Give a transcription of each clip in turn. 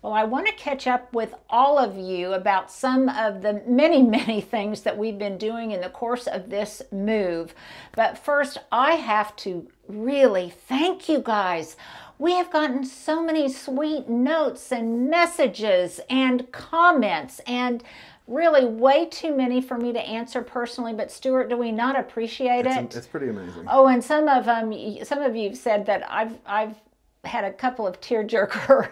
Well, I want to catch up with all of you about some of the many, many things that we've been doing in the course of this move. But first, I have to really thank you guys. We have gotten so many sweet notes and messages and comments, and really way too many for me to answer personally. But Stuart, do we not appreciate it? It's pretty amazing. Oh, and some of you have said that I've had a couple of tearjerker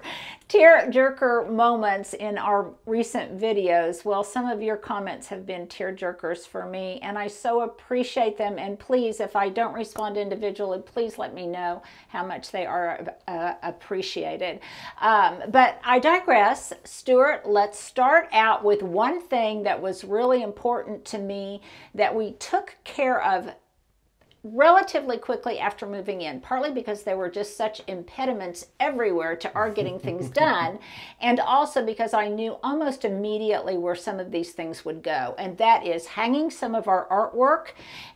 moments in our recent videos. Well, some of your comments have been tearjerkers for me, and I so appreciate them. And please, if I don't respond individually, please let me know how much they are appreciated. But I digress. Stuart, let's start out with one thing that was really important to me that we took care of relatively quickly after moving in, partly because there were just such impediments everywhere to our getting things done, and also because I knew almost immediately where some of these things would go, and that is hanging some of our artwork,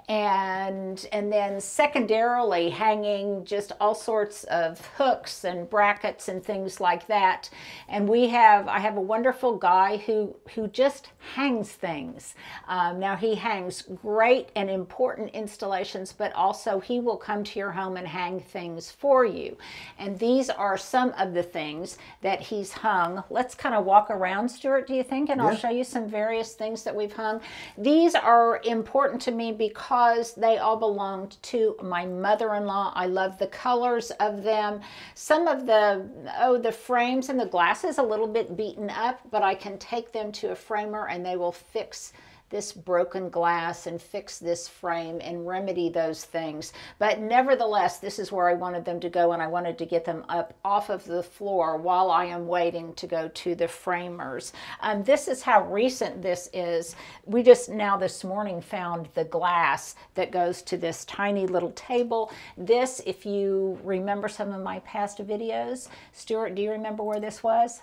and then secondarily hanging just all sorts of hooks and brackets and things like that. And I have a wonderful guy who just hangs things. Now he hangs great and important installations, but also he will come to your home and hang things for you. And these are some of the things that he's hung. Let's kind of walk around, Stuart, do you think? And I'll show you some various things that we've hung. These are important to me because they all belonged to my mother-in-law. I love the colors of them. Some of the frames and the glass is a little bit beaten up, but I can take them to a framer and they will fix this broken glass and fix this frame and remedy those things. But nevertheless, this is where I wanted them to go, and I wanted to get them up off of the floor while I am waiting to go to the framers. This is how recent this is. We just now this morning found the glass that goes to this tiny little table. This, if you remember some of my past videos, Stuart, do you remember where this was?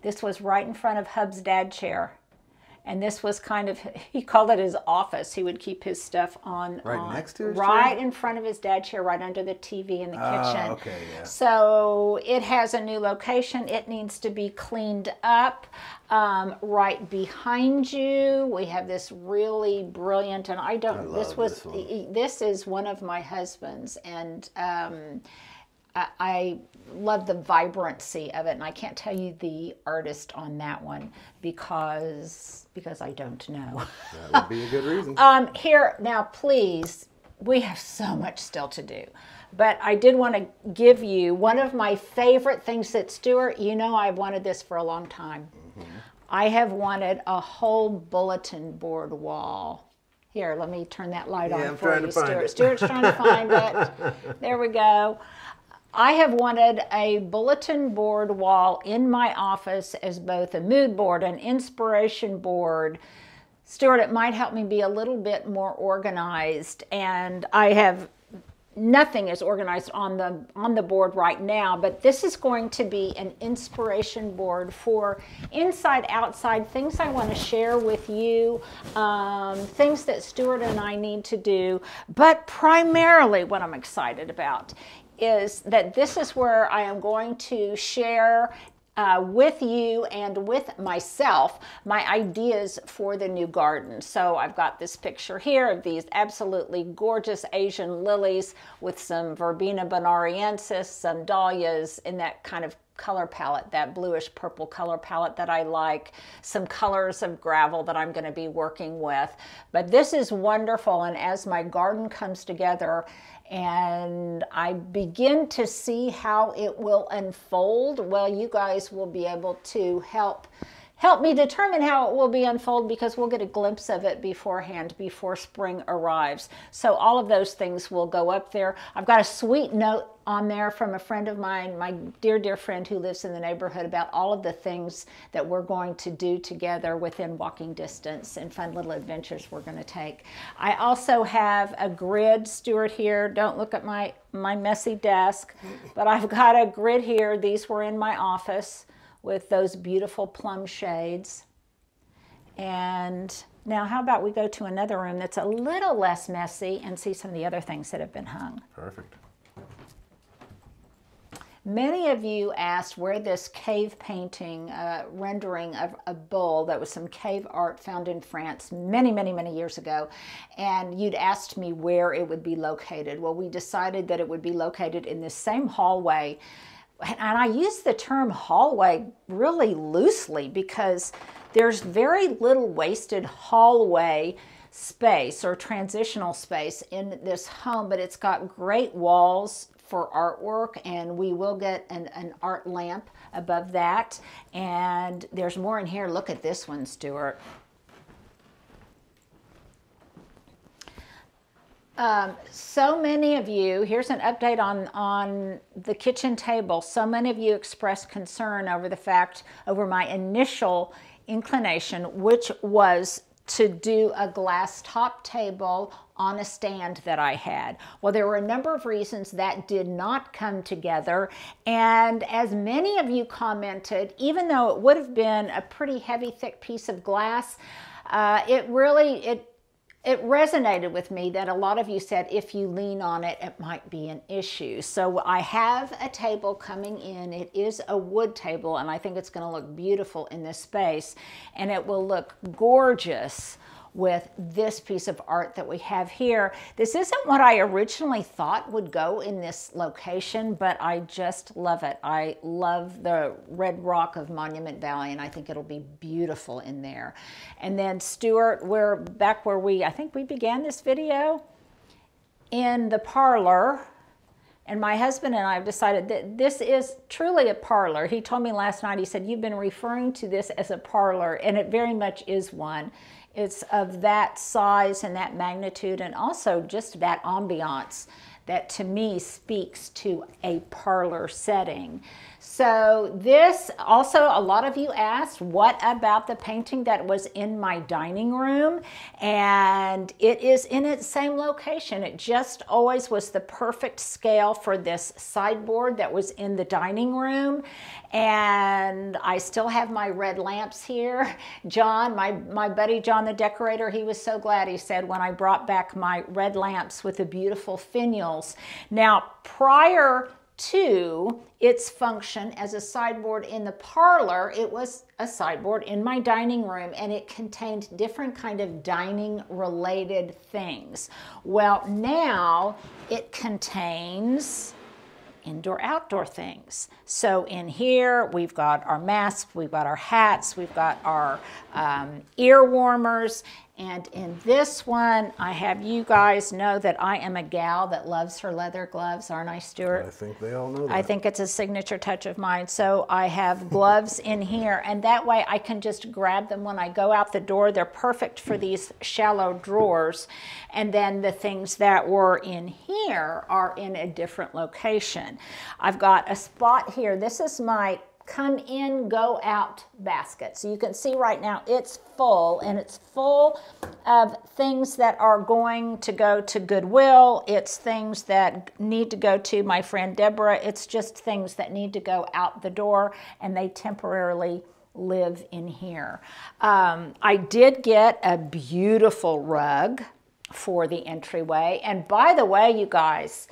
This was right in front of Hub's dad chair. And this was kind of, he called it his office. He would keep his stuff on. Next to his right chair? In front of his dad's chair, right under the TV in the kitchen. Okay, yeah. So it has a new location. It needs to be cleaned up. Right behind you, we have this really brilliant, and this is one of my husband's, and I love the vibrancy of it, and I can't tell you the artist on that one because I don't know. That would be a good reason. Here, now please, we have so much still to do, but I did want to give you one of my favorite things that, Stuart, you know I've wanted this for a long time. I have wanted a whole bulletin board wall. Here, let me turn that light on for you, Stuart. Stuart's trying to find it. There we go. I have wanted a bulletin board wall in my office as both a mood board and inspiration board. Stuart, it might help me be a little bit more organized, and I have nothing is organized on the board right now, but this is going to be an inspiration board for inside, outside, things I want to share with you, things that Stuart and I need to do, but primarily what I'm excited about is that this is where I am going to share with you and with myself my ideas for the new garden. So I've got this picture here of these absolutely gorgeous Asian lilies with some Verbena bonariensis, some dahlias in that kind of color palette, that bluish purple color palette that I like, some colors of gravel that I'm going to be working with. But this is wonderful, and as my garden comes together and I begin to see how it will unfold, well, you guys will be able to help me determine how it will be unfold, because we'll get a glimpse of it beforehand, before spring arrives. So all of those things will go up there. I've got a sweet note on there from a friend of mine, my dear, dear friend who lives in the neighborhood, about all of the things that we're going to do together within walking distance and fun little adventures we're going to take. I also have a grid, Stuart, here. Don't look at my messy desk, but I've got a grid here. These were in my office with those beautiful plum shades. And now how about we go to another room that's a little less messy and see some of the other things that have been hung. Perfect. Many of you asked where this cave painting rendering of a bull, that was some cave art found in France many, many, many years ago, and you'd asked me where it would be located. Well, we decided that it would be located in this same hallway. And I use the term hallway really loosely because there's very little wasted hallway space or transitional space in this home, but it's got great walls for artwork, and we will get an art lamp above that. And there's more in here. Look at this one, Stuart. So many of you, here's an update on the kitchen table. So many of you expressed concern over my initial inclination, which was to do a glass top table on a stand that I had. Well, there were a number of reasons that did not come together. And as many of you commented, even though it would have been a pretty heavy, thick piece of glass, it resonated with me that a lot of you said if you lean on it, it might be an issue. So I have a table coming in. It is a wood table, and I think it's going to look beautiful in this space. And it will look gorgeous with this piece of art that we have here. This isn't what I originally thought would go in this location, but I just love it. I love the red rock of Monument Valley, and I think it'll be beautiful in there. And then Stuart, we're back where I think we began this video, in the parlor. And my husband and I have decided that this is truly a parlor. He told me last night, he said, you've been referring to this as a parlor, and it very much is one. It's of that size and that magnitude, and also just that ambiance that to me speaks to a parlor setting. So this also, a lot of you asked, what about the painting that was in my dining room? And it is in its same location. It just always was the perfect scale for this sideboard that was in the dining room. And I still have my red lamps here. John, my buddy John the decorator, he was so glad. He said when I brought back my red lamps with the beautiful finials. Now, prior to its function as a sideboard in the parlor, it was a sideboard in my dining room, and it contained different kind of dining related things. Well, now it contains indoor outdoor things. So in here we've got our masks, we've got our hats, we've got our ear warmers, and in this one I have you guys know that I am a gal that loves her leather gloves, aren't I, Stuart? I think they all know that. I think it's a signature touch of mine. So I have gloves in here, and that way I can just grab them when I go out the door. They're perfect for these shallow drawers. And then the things that were in here are in a different location. I've got a spot here. This is my come in, go out basket. So you can see right now it's full, and it's full of things that are going to go to Goodwill. It's things that need to go to my friend Deborah. It's just things that need to go out the door, and they temporarily live in here. I did get a beautiful rug for the entryway. And by the way, you guys,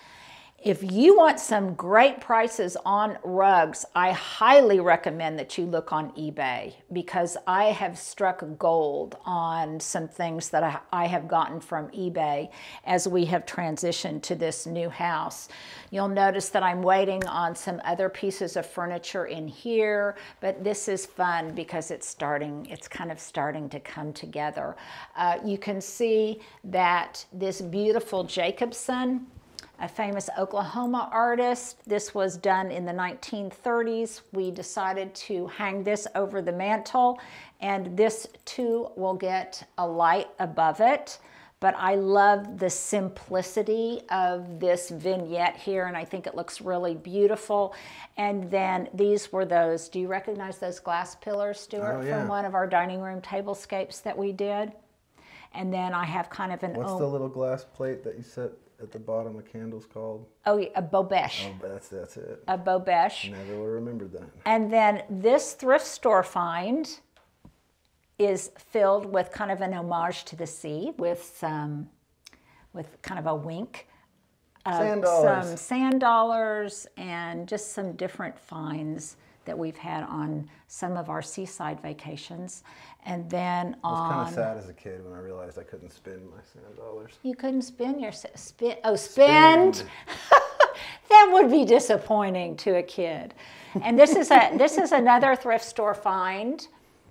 if you want some great prices on rugs, I highly recommend that you look on eBay, because I have struck gold on some things that I have gotten from eBay as we have transitioned to this new house. You'll notice that I'm waiting on some other pieces of furniture in here, but this is fun because it's kind of starting to come together. You can see that this beautiful Jacobson, a famous Oklahoma artist. This was done in the 1930s. We decided to hang this over the mantle, and this too will get a light above it. But I love the simplicity of this vignette here, and I think it looks really beautiful. And then these were those, do you recognize those glass pillars, Stuart, oh, yeah, from one of our dining room tablescapes that we did? And then I have kind of an... What's the little glass plate that you set at the bottom of candles called? Oh, yeah, a bobèche. Oh, that's it. A bobèche. Never would have remembered that. And then this thrift store find is filled with kind of an homage to the sea with kind of a wink. $6. some sand dollars and just some different finds that we've had on some of our seaside vacations. And then I was kind on... of sad as a kid when I realized I couldn't spend my sand dollars. You couldn't spend your... spend? That would be disappointing to a kid. And this is another thrift store find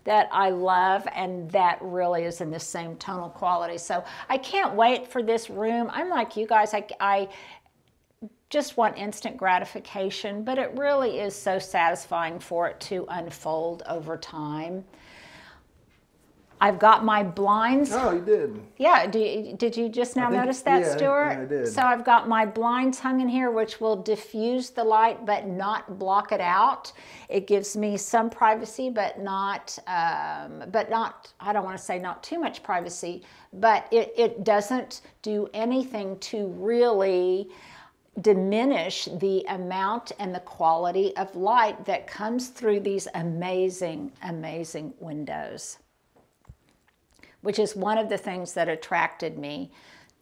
that I love, and that really is in the same tonal quality. So I can't wait for this room. I'm like you guys, I just want instant gratification, but it really is so satisfying for it to unfold over time. I've got my blinds. Oh, you did? Yeah, did you just now notice that, Stuart? Yeah, I did. So I've got my blinds hung in here, which will diffuse the light but not block it out. It gives me some privacy, but not, I don't want to say not too much privacy, but it doesn't do anything to really diminish the amount and the quality of light that comes through these amazing, amazing windows, which is one of the things that attracted me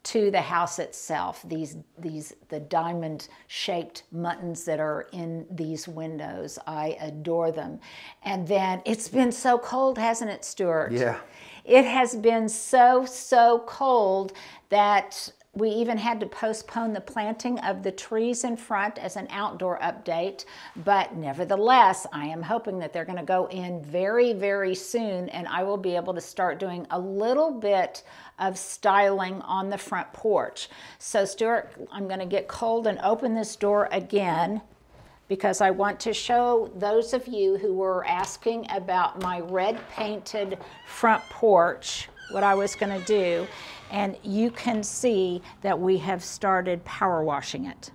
to the house itself, the diamond-shaped muttons that are in these windows. I adore them. And then it's been so cold, hasn't it, Stuart? Yeah. It has been so, so cold that we even had to postpone the planting of the trees in front as an outdoor update, but nevertheless, I am hoping that they're going to go in very, very soon, and I will be able to start doing a little bit of styling on the front porch. So Stuart, I'm going to get cold and open this door again, because I want to show those of you who were asking about my red painted front porch what I was going to do. And you can see that we have started power washing it.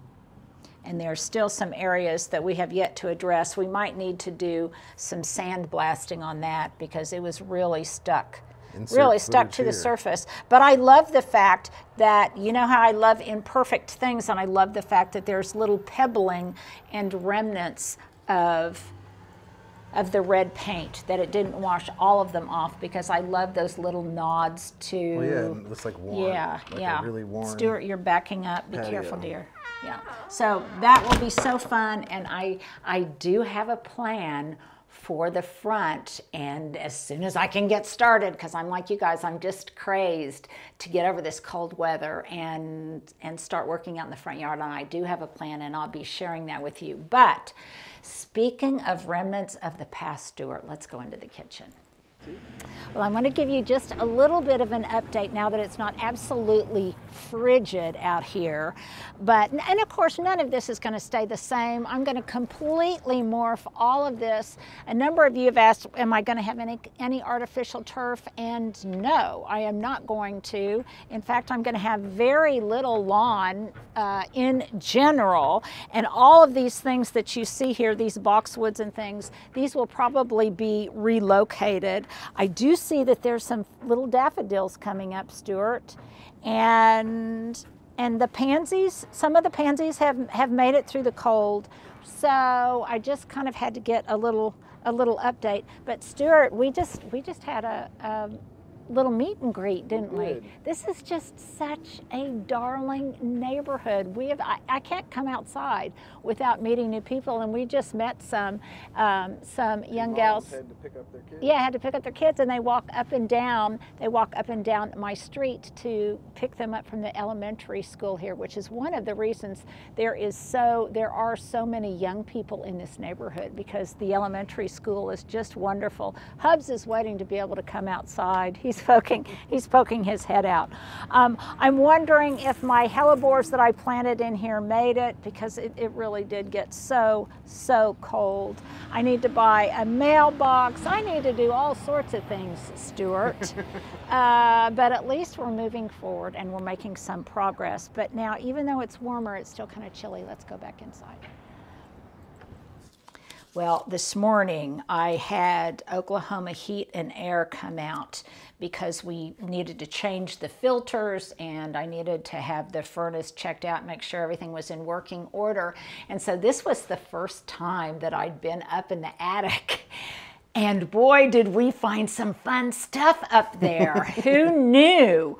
And there's still some areas that we have yet to address. We might need to do some sand blasting on that because it was really stuck. Really stuck to the surface. But I love the fact that, you know how I love imperfect things, and I love the fact that there's little pebbling and remnants of the red paint, that it didn't wash all of them off, because I love those little nods to... Well, yeah, it looks like worn. Yeah, like yeah. A really worn Stuart, you're backing up. Be patio. Careful, dear. Yeah. So that will be so fun, and I do have a plan for the front, and as soon as I can get started, because I'm like you guys, I'm just crazed to get over this cold weather and start working out in the front yard, and I do have a plan, and I'll be sharing that with you. But speaking of remnants of the past, Stuart, let's go into the kitchen. Well, I'm going to give you just a little bit of an update now that it's not absolutely frigid out here. And of course, none of this is going to stay the same. I'm going to completely morph all of this. A number of you have asked, am I going to have any artificial turf? And no, I am not going to. In fact, I'm going to have very little lawn in general. And all of these things that you see here, these boxwoods and things, these will probably be relocated. I do see that there's some little daffodils coming up, Stuart, and the pansies, some of the pansies have made it through the cold. So I just kind of had to get a little update. But Stuart, we just had a little meet and greet, didn't we? This is just such a darling neighborhood. I can't come outside without meeting new people, and we just met some young gals. Had to pick up their kids. Yeah, had to pick up their kids, and they walk up and down my street to pick them up from the elementary school here, which is one of the reasons there are so many young people in this neighborhood, because the elementary school is just wonderful. Hubs is waiting to be able to come outside. He's poking his head out. I'm wondering if my hellebores that I planted in here made it, because it really did get so cold. I need to buy a mailbox. I need to do all sorts of things, Stuart. But at least we're moving forward and we're making some progress. But now, even though it's warmer, it's still kind of chilly. Let's go back inside. Well, this morning I had Oklahoma Heat and Air come out because we needed to change the filters, and I needed to have the furnace checked out, make sure everything was in working order. And so this was the first time that I'd been up in the attic. And boy, did we find some fun stuff up there. Who knew?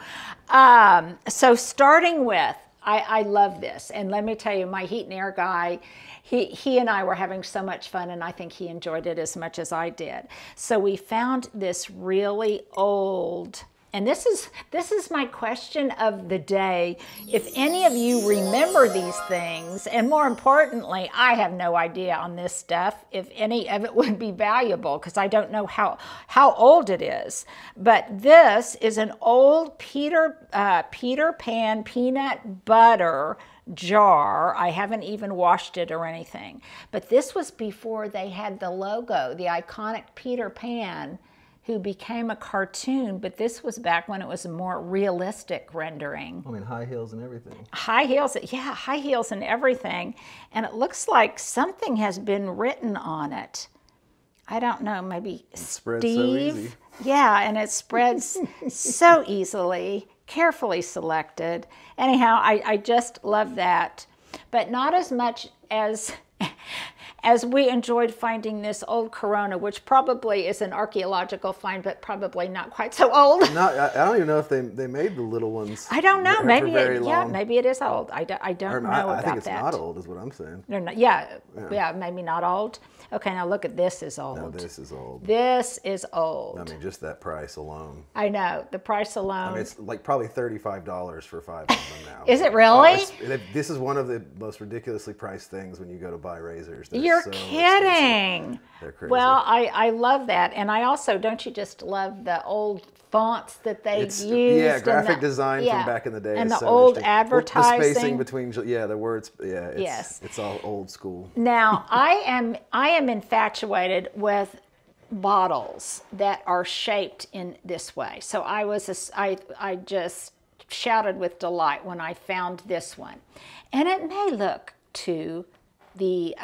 So starting with, I love this. And let me tell you, my heat and air guy, he and I were having so much fun, and I think he enjoyed it as much as I did. So we found this really old, and this is my question of the day. If any of you remember these things, and more importantly, I have no idea on this stuff if any of it would be valuable, because I don't know how old it is. But this is an old Peter Pan peanut butter jar. I haven't even washed it or anything. But this was before they had the logo, the iconic Peter Pan, who became a cartoon, but this was back when it was a more realistic rendering. I mean, high heels and everything. High heels, yeah, high heels and everything. And it looks like something has been written on it. I don't know, maybe Steve. So easy. Yeah, and it spreads so easily, carefully selected. Anyhow, I just love that. But not as much as we enjoyed finding this old Corona, which probably is an archaeological find, but probably not quite so old. No, I don't even know if they made the little ones. I don't know. Maybe yeah, maybe it is old. I don't know about that. I think it's not old, is what I'm saying. No, yeah, maybe not old. Okay, now look at this is old. No, this is old. This is old. I mean, just that price alone. I know, the price alone. I mean, it's like probably $35 for 5 of them now. Is it really? This is one of the most ridiculously priced things when you go to buy razors. You're so kidding. They're crazy. Well, I love that. And I also, don't you just love the old fonts that they used? Yeah, graphic design from back in the day. And the old advertising. The spacing between, the words, it's all old school. Now, I am infatuated with bottles that are shaped in this way. So I just shouted with delight when I found this one. And it may look to the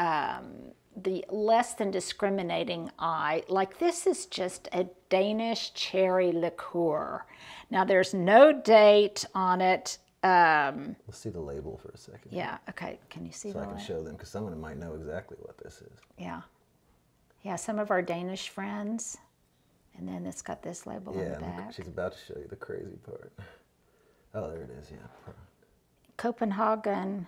less than discriminating eye like this is just a Danish cherry liqueur. Now there's no date on it. Let's see the label for a second. Yeah, okay, can you see so the I can show them, because someone might know exactly what this is. Yeah, some of our Danish friends. And then it's got this label on the back. She's about to show you the crazy part. Oh, there it is, yeah. Copenhagen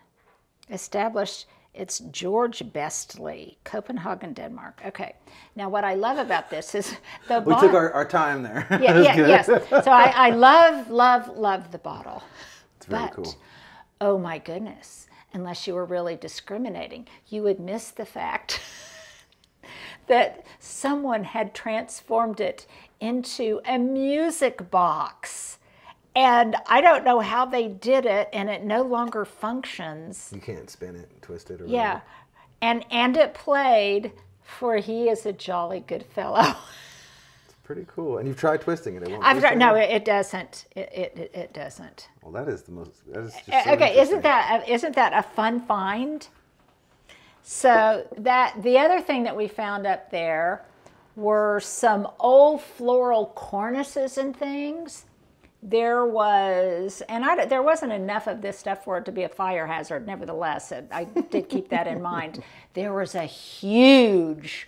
established its George Bestly, Copenhagen, Denmark. Okay, now what I love about this is the bottle. We took our time there. Yes. So I love the bottle. It's very cool. Oh my goodness, unless you were really discriminating, you would miss the fact that someone had transformed it into a music box. And I don't know how they did it, and it no longer functions. You can't spin it and twist it or whatever. And it played For He Is a Jolly Good Fellow. It's pretty cool. And you've tried twisting it. It won't no, it doesn't. It doesn't. Well, that is just okay, isn't that a fun find? So the other thing that we found up there were some old floral cornices and things. There was, and there wasn't enough of this stuff for it to be a fire hazard. Nevertheless, I did keep that in mind. There was a huge,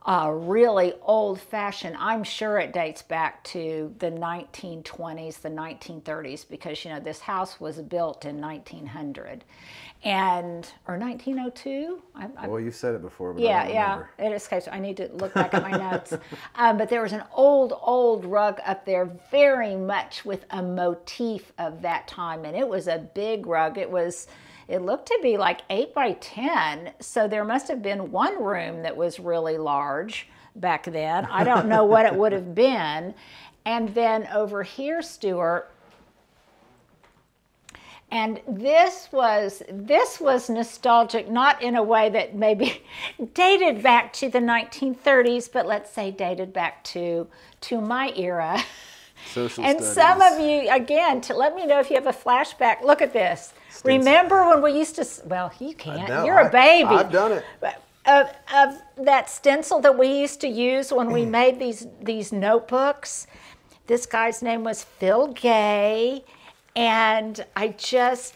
really old-fashioned, I'm sure it dates back to the 1920s, the 1930s, because, this house was built in 1900. Or 1902? Well, you've said it before, but I don't remember. It escapes. I need to look back at my notes. But there was an old rug up there, very much with a motif of that time, and it was a big rug. It looked to be like 8 by 10, so there must have been one room that was really large back then. I don't know what it would have been. And then over here, Stuart, and this was nostalgic, not in a way that maybe dated back to the 1930s, but let's say dated back to my era. Social and studies. Some of you, again, to let me know if you have a flashback. Look at this. Remember when we used to, well, you can't. You're a baby. I've done it. Of that stencil that we used to use when we made these notebooks. This guy's name was Phil Gay. And I just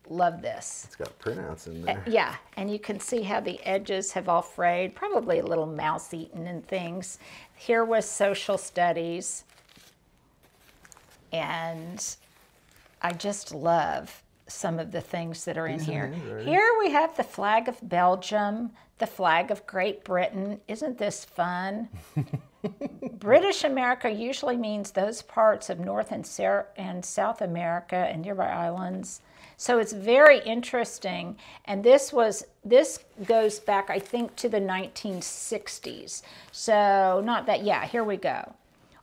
love this. It's got printouts in there. Yeah, and you can see how the edges have all frayed, probably a little mouse-eaten and things. Here was social studies. And I just love some of the things that are in Decent here. handwriting. Here we have the flag of Belgium, the flag of Great Britain. Isn't this fun? British America usually means those parts of North and South America and nearby islands. So it's very interesting. And this goes back, I think, to the 1960s. So not that, yeah, here we go.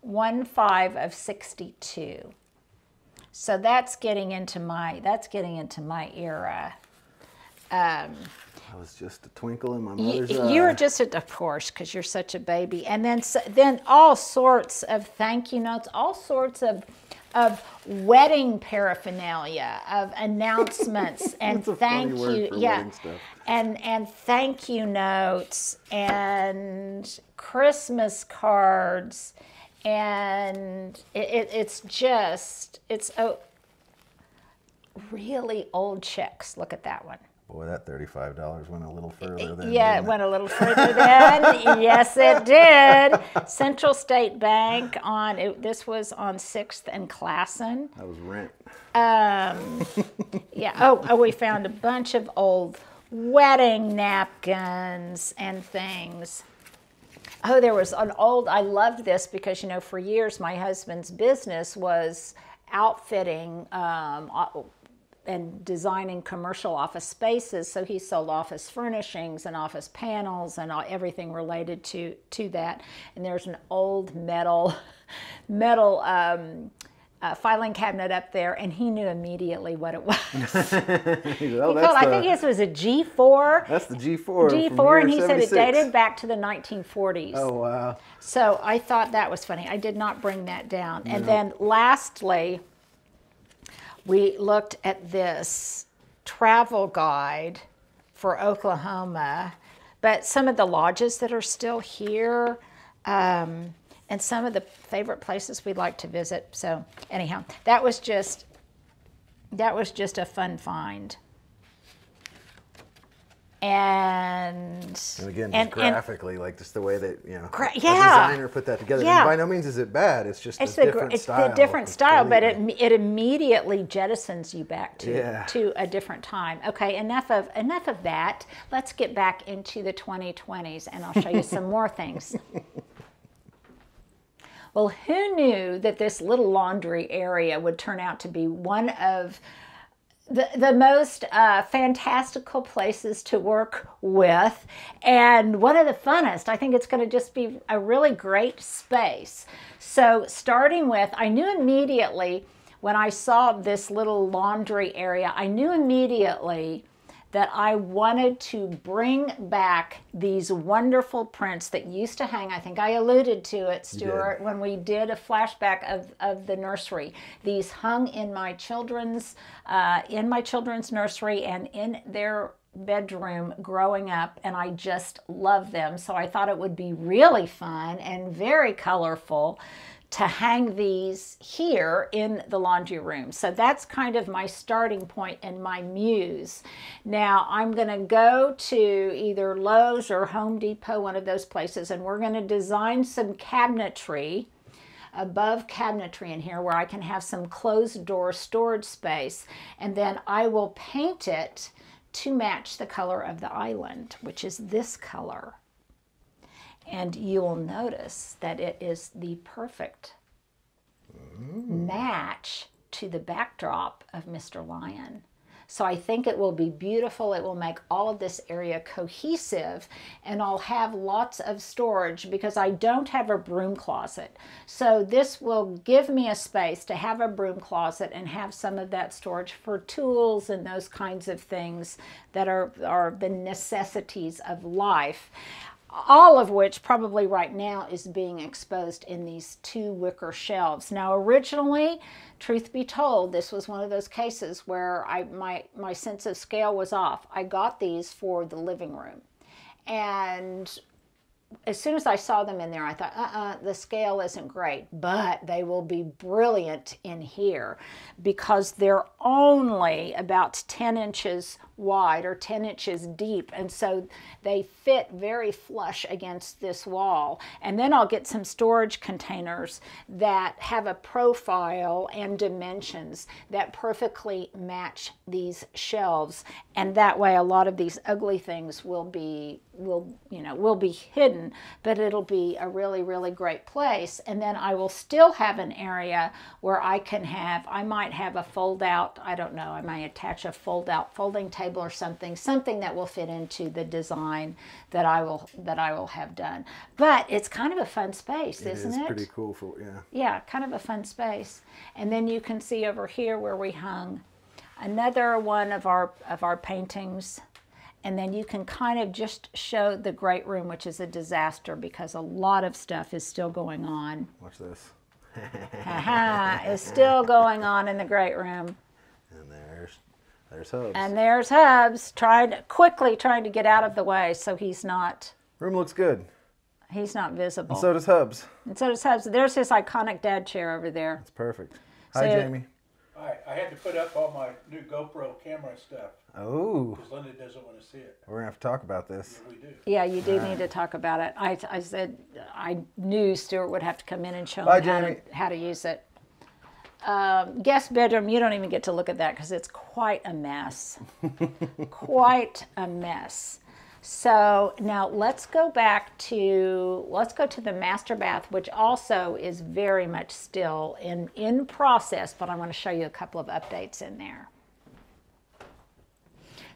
1/5 of 62. So that's getting into my era. I was just a twinkle in my mother's eye. You were just of course, because you're such a baby. And then all sorts of thank you notes, all sorts of wedding paraphernalia, of announcements and That's a thank funny word you, for yeah, wedding stuff. and thank you notes and Christmas cards, and it's really old checks. Look at that one. Boy, that $35 went a little further than. Yeah, it went a little further then. Yes, it did. Central State Bank this was on 6th and Classen. That was rent. Yeah. Oh, we found a bunch of old wedding napkins and things. Oh, there was an old, I loved this because, you know, for years my husband's business was outfitting and designing commercial office spaces. So he sold office furnishings and office panels and everything related to that. And there's an old metal filing cabinet up there, and he knew immediately what it was. I think this was a G4. That's the G4. G4, and he said it 76. dated back to the 1940s. Oh, wow. So I thought that was funny. I did not bring that down. And then lastly, we looked at this travel guide for Oklahoma, but some of the lodges that are still here, and some of the favorite places we'd like to visit. So anyhow, that was just a fun find. And again, just graphically, like just the way that, you know, a yeah, designer put that together. Yeah. And by no means is it bad. It's just it's a different style. the different style, but completely. it immediately jettisons you back Yeah. to a different time. Okay, enough of that. Let's get back into the 2020s, and I'll show you some more things. Well, who knew that this little laundry area would turn out to be one of the most fantastical places to work with, and one of the funnest. I think it's going to just be a really great space. So starting with, I knew immediately when I saw this little laundry area, I knew immediately that I wanted to bring back these wonderful prints that used to hang. I think I alluded to it, Stuart, when we did a flashback of the nursery. These hung in my children's nursery and in their bedroom growing up, and I just love them. So I thought it would be really fun and very colorful to hang these here in the laundry room. So that's kind of my starting point and my muse. Now I'm going to go to either Lowe's or Home Depot, one of those places, and we're going to design some cabinetry, above cabinetry in here where I can have some closed door storage space, and then I will paint it to match the color of the island, which is this color. And you'll notice that it is the perfect match to the backdrop of Mr. Lion. So I think it will be beautiful. It will make all of this area cohesive, and I'll have lots of storage because I don't have a broom closet. So this will give me a space to have a broom closet and have some of that storage for tools and those kinds of things that are the necessities of life. All of which probably right now is being exposed in these two wicker shelves. Now originally, truth be told, this was one of those cases where my sense of scale was off. I got these for the living room. And as soon as I saw them in there, I thought, the scale isn't great, but they will be brilliant in here because they're only about 10 inches wide or 10 inches deep. And so they fit very flush against this wall. And then I'll get some storage containers that have a profile and dimensions that perfectly match these shelves. And that way a lot of these ugly things will be hidden, but it'll be a really, really great place. And then I will still have an area where I might have a fold out, I don't know, I might attach a folding table or something that will fit into the design that I will have done. But it's kind of a fun space, isn't it? It's pretty cool Yeah, kind of a fun space. And then you can see over here where we hung another one of our paintings. And then you can kind of just show the great room, which is a disaster because a lot of stuff is still going on. Watch this. It's still going on in the great room. And there's Hubs. And there's Hubs quickly trying to get out of the way so he's not. Room looks good. He's not visible. And so does Hubs. And so does Hubs. There's his iconic dad chair over there. That's perfect. Hi, Jamie. Hi, I had to put up all my new GoPro camera stuff. Oh. Because Linda doesn't want to see it. We're going to have to talk about this. Yeah, we do. Yeah, you do need to talk about it. I said I knew Stuart would have to come in and show me how to use it. Guest bedroom, you don't even get to look at that because it's quite a mess. Quite a mess. So now let's go to the master bath, which also is very much still in process, but I want to show you a couple of updates in there.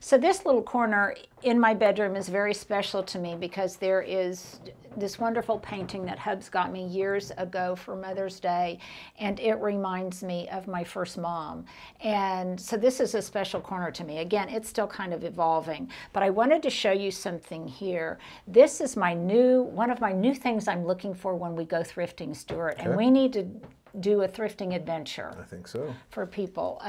So this little corner in my bedroom is very special to me because there is this wonderful painting that Hubs got me years ago for Mother's Day, and it reminds me of my first mom. And so this is a special corner to me. Again, it's still kind of evolving, but I wanted to show you something here. This is one of my new things I'm looking for when we go thrifting, Stuart, and we need to do a thrifting adventure. I think so. For people.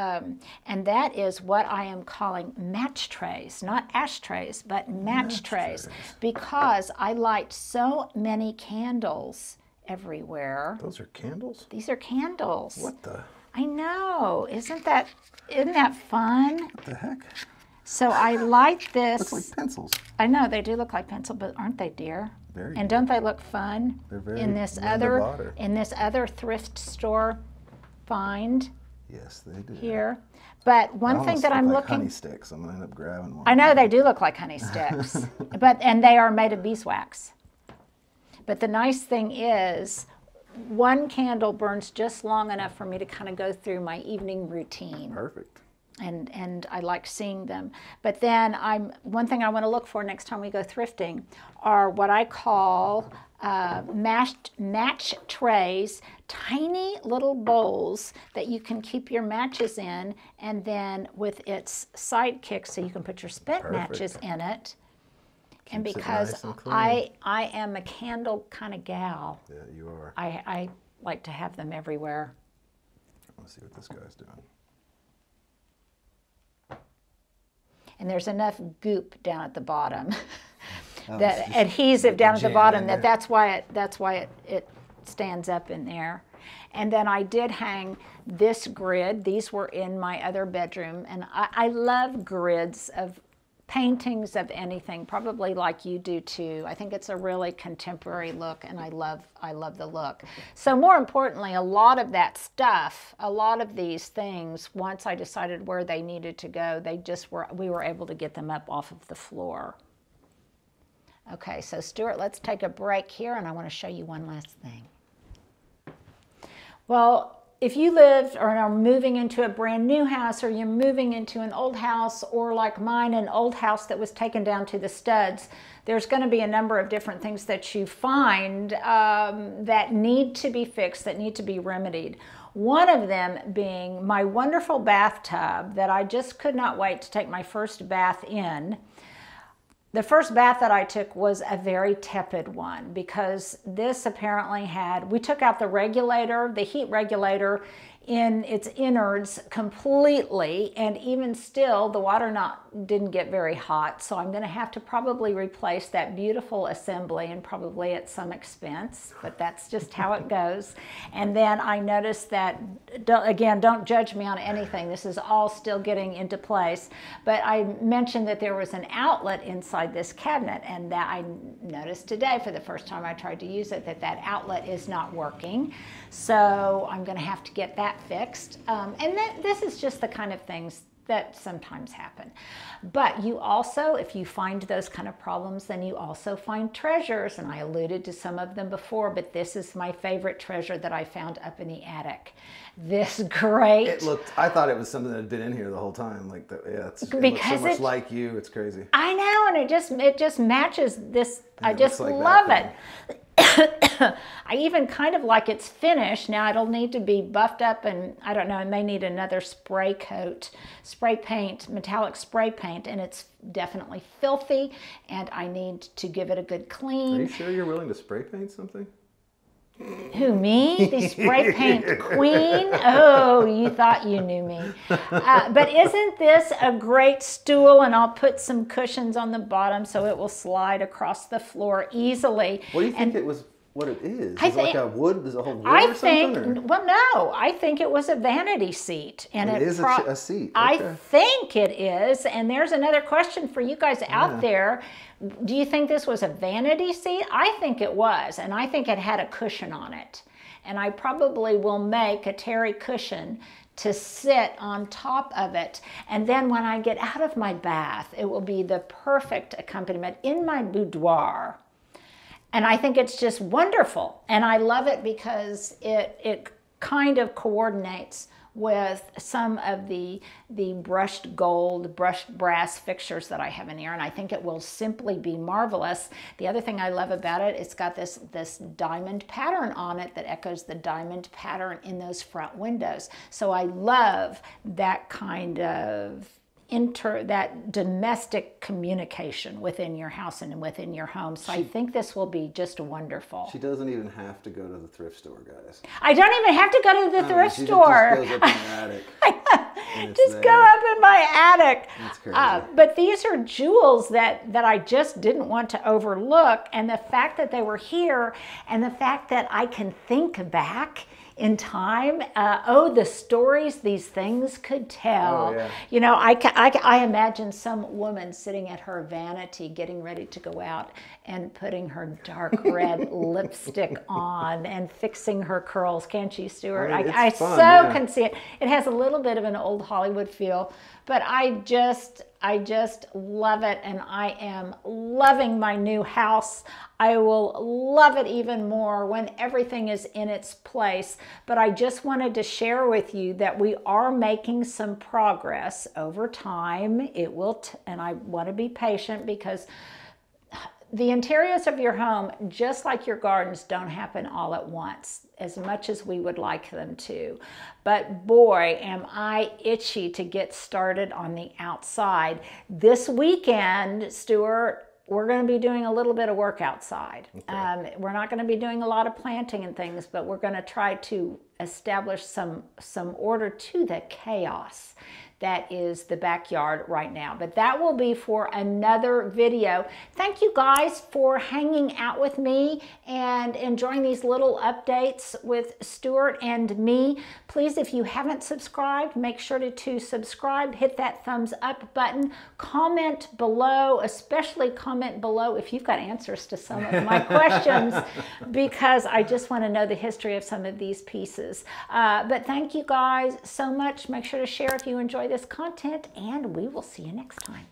And that is what I am calling match trays, not ashtrays, but match trays, because I light so many candles everywhere. Those are candles? These are candles. What the? I know. Isn't that fun? What the heck? So I light this. Looks like pencils. I know, they do look like pencil, but aren't they, dear? Very and don't they look fun? They're very in this other thrift store find. Yes, they do. Here. But one thing that I'm looking, honey sticks. I'm gonna end up grabbing one. I know they do look like honey sticks, and they are made of beeswax. But the nice thing is, one candle burns just long enough for me to kind of go through my evening routine. Perfect. And I like seeing them. But then one thing I want to look for next time we go thrifting are what I call match trays, tiny little bowls that you can keep your matches in, and then with its sidekick so you can put your spent matches in it. And because I am a candle kind of gal, yeah, you are. I like to have them everywhere. Let's see what this guy's doing. And there's enough goop down at the bottom, that adhesive down at the bottom, that's why it stands up in there. And then I did hang this grid. These were in my other bedroom, and I love grids of paintings of anything, probably like you do too. I think it's a really contemporary look, and I love the look. So more importantly, a lot of that stuff, a lot of these things, once I decided where they needed to go, we were able to get them up off of the floor. Okay, so Stuart, let's take a break here, and I want to show you one last thing. Well, if you live or are moving into a brand new house, or you're moving into an old house, or like mine, an old house that was taken down to the studs, there's going to be a number of different things that you find that need to be fixed, that need to be remedied. One of them being my wonderful bathtub that I just could not wait to take my first bath in. The first bath that I took was a very tepid one because this apparently we took out the regulator, the heat regulator in its innards completely, and even still the water didn't get very hot, so I'm going to have to probably replace that beautiful assembly, and probably at some expense, but that's just how it goes. And then I noticed that, again, don't judge me on anything, this is all still getting into place, but I mentioned that there was an outlet inside this cabinet, and that I noticed today for the first time I tried to use it that outlet is not working. So I'm going to have to get that fixed. And this is just the kind of things that sometimes happen. But you also, if you find those kind of problems, then you also find treasures. And I alluded to some of them before, but this is my favorite treasure that I found up in the attic. This great. I thought it was something that had been in here the whole time. Like, yeah, it looks so much like you. It's crazy. I know, and it just matches this. Yeah, I just love it. I even kind of like its finish. Now it'll need to be buffed up, and I don't know, I may need another spray paint, metallic spray paint, and it's definitely filthy, and I need to give it a good clean. Are you sure you're willing to spray paint something? Who, me? The spray paint queen? Oh, you thought you knew me. But isn't this a great stool? And I'll put some cushions on the bottom so it will slide across the floor easily. What do you think it was? What it is? Is it like a wood? Is it a whole wood or something? Or? Well, no. I think it was a vanity seat, and it is a seat. Okay. I think it is. And there's another question for you guys out there. Do you think this was a vanity seat? I think it was, and I think it had a cushion on it. And I probably will make a terry cushion to sit on top of it. And then when I get out of my bath, it will be the perfect accompaniment in my boudoir. And I think it's just wonderful. And I love it because it kind of coordinates with some of the brushed gold, brushed brass fixtures that I have in here. And I think it will simply be marvelous. The other thing I love about it, it's got this diamond pattern on it that echoes the diamond pattern in those front windows. So I love that kind of that domestic communication within your house and within your home. So I think this will be just wonderful. She doesn't even have to go to the thrift store, guys. I don't even have to go to the thrift store. She just goes up in the attic. Just go up in my attic. That's crazy. But these are jewels that I just didn't want to overlook. And the fact that they were here, and the fact that I can think back in time, the stories these things could tell. Oh, yeah. You know, I imagine some woman sitting at her vanity getting ready to go out and putting her dark red lipstick on and fixing her curls. Can't you, Stuart? I can see it. It has a little bit of an old Hollywood feel, but I just love it, and I am loving my new house. I will love it even more when everything is in its place. But I just wanted to share with you that we are making some progress over time. It will, and I want to be patient, because the interiors of your home, just like your gardens, don't happen all at once, as much as we would like them to. But boy, am I itchy to get started on the outside. This weekend, Stuart, we're going to be doing a little bit of work outside. Okay. We're not going to be doing a lot of planting and things, but we're going to try to establish some order to the chaos that is the backyard right now. But that will be for another video. Thank you guys for hanging out with me and enjoying these little updates with Stuart and me. Please, if you haven't subscribed, make sure to subscribe, hit that thumbs up button, comment below, especially comment below if you've got answers to some of my questions, because I just want to know the history of some of these pieces. But thank you guys so much. Make sure to share if you enjoy this content, and we will see you next time.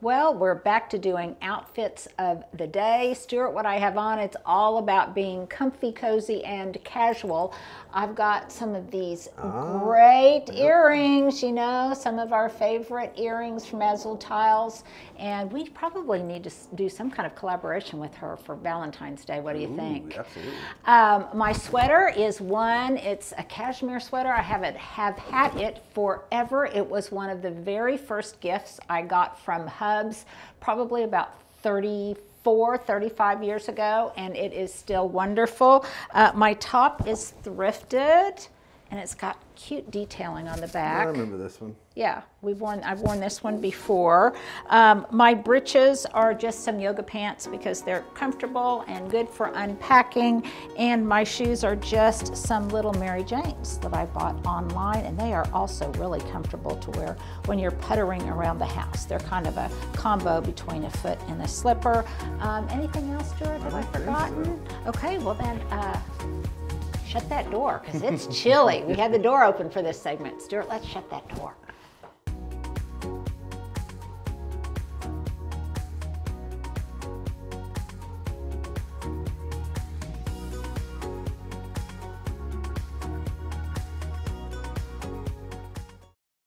Well, we're back to doing outfits of the day. Stuart, what I have on, it's all about being comfy, cozy, and casual. I've got some of these great earrings, you know, some of our favorite earrings from Azul Tiles, and we probably need to do some kind of collaboration with her for Valentine's Day. What do you think? Absolutely. My sweater is it's a cashmere sweater. I have had it forever. It was one of the very first gifts I got from Hubs, probably about 35 35 years ago, and it is still wonderful. My top is thrifted, and it's got cute detailing on the back. I remember this one. Yeah, I've worn this one before. My breeches are just some yoga pants because they're comfortable and good for unpacking. And my shoes are just some little Mary Janes that I bought online, and they are also really comfortable to wear when you're puttering around the house. They're kind of a combo between a foot and a slipper. Anything else, Stuart, that I've forgotten? Okay, well then, shut that door because it's chilly. We had the door open for this segment. Stuart, let's shut that door.